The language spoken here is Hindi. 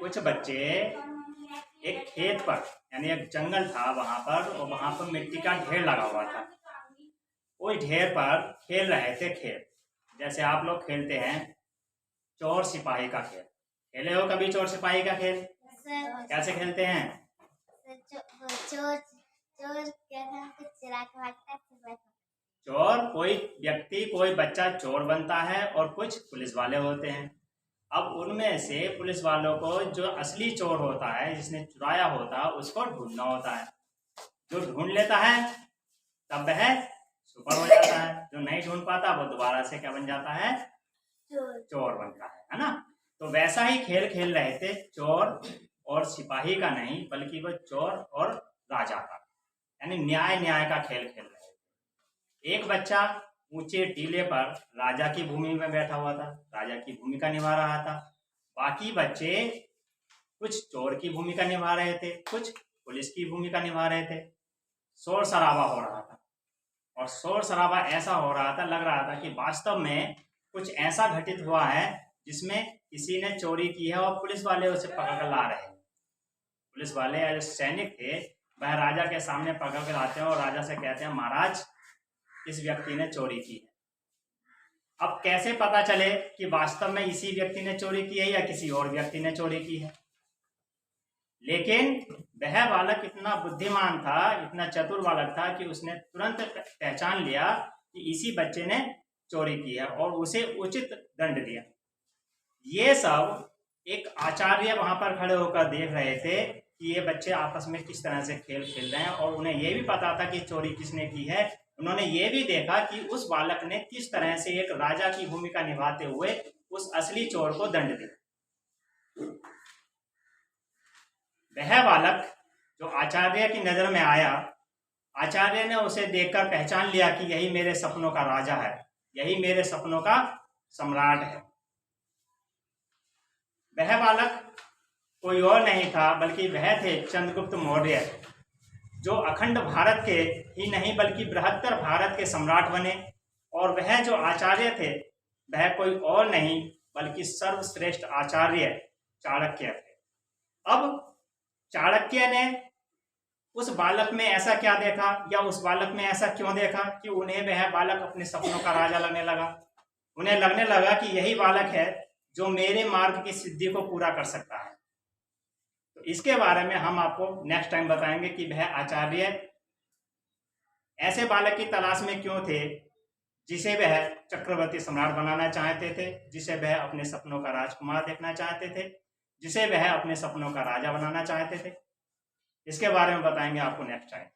कुछ बच्चे एक खेत पर यानी एक जंगल था वहां पर, और वहां पर मिट्टी का ढेर लगा हुआ था। उस ढेर पर खेल रहे थे खेल, जैसे आप लोग खेलते हैं चोर सिपाही का खेल। खेले हो कभी चोर सिपाही का खेल? कैसे खेलते हैं? चोर कोई व्यक्ति, कोई बच्चा चोर बनता है और कुछ पुलिस वाले होते हैं। अब उनमें से पुलिस वालों को जो असली चोर होता है, जिसने चुराया होता है, उसको ढूंढना होता है। जो ढूंढ लेता है तब वह सुपर हो जाता है, जो नहीं ढूंढ पाता वो दोबारा से क्या बन जाता है? चोर बनता है ना। तो वैसा ही खेल खेल रहे थे, चोर और सिपाही का नहीं बल्कि वो चोर और राजा का, यानी न्याय का खेल खेल रहे थे। एक बच्चा ऊंचे टीले पर राजा की भूमि में बैठा हुआ था, राजा की भूमिका निभा रहा था। बाकी बच्चे कुछ चोर की भूमिका निभा रहे थे, कुछ पुलिस की भूमिका निभा रहे थे। शोर शराबा हो रहा था, और शोर शराबा ऐसा हो रहा था, लग रहा था कि वास्तव में कुछ ऐसा घटित हुआ है जिसमें किसी ने चोरी की है और पुलिस वाले उसे पकड़ कर ला रहे हैं। पुलिस वाले जो सैनिक थे वह राजा के सामने पकड़ कर आते हैं और राजा से कहते हैं, महाराज इस व्यक्ति ने चोरी की है। अब कैसे पता चले कि वास्तव में इसी व्यक्ति ने चोरी की है या किसी और व्यक्ति ने चोरी की है? लेकिन वह बालक इतना बुद्धिमान था, इतना चतुर बालक था कि उसने तुरंत पहचान लिया कि इसी बच्चे ने चोरी की है और उसे उचित दंड दिया। ये सब एक आचार्य वहां पर खड़े होकर देख रहे थे कि ये बच्चे आपस में किस तरह से खेल खेल रहे हैं, और उन्हें ये भी पता था कि चोरी किसने की है। उन्होंने ये भी देखा कि उस बालक ने किस तरह से एक राजा की भूमिका निभाते हुए उस असली चोर को दंड दिया। वह बालक जो आचार्य की नजर में आया, आचार्य ने उसे देखकर पहचान लिया कि यही मेरे सपनों का राजा है, यही मेरे सपनों का सम्राट है। वह बालक कोई और नहीं था बल्कि वह थे चंद्रगुप्त मौर्य, जो अखंड भारत के ही नहीं बल्कि बृहत्तर भारत के सम्राट बने। और वह जो आचार्य थे वह कोई और नहीं बल्कि सर्वश्रेष्ठ आचार्य चाणक्य थे। अब चाणक्य ने उस बालक में ऐसा क्या देखा, या उस बालक में ऐसा क्यों देखा कि उन्हें वह बालक अपने सपनों का राजा लगने लगा। उन्हें लगने लगा कि यही बालक है जो मेरे मार्ग की सिद्धि को पूरा कर सकता है। तो इसके बारे में हम आपको नेक्स्ट टाइम बताएंगे कि वह आचार्य ऐसे बालक की तलाश में क्यों थे जिसे वह चक्रवर्ती सम्राट बनाना चाहते थे, जिसे वह अपने सपनों का राजकुमार देखना चाहते थे, जिसे वह अपने सपनों का राजा बनाना चाहते थे। इसके बारे में बताएंगे आपको नेक्स्ट टाइम।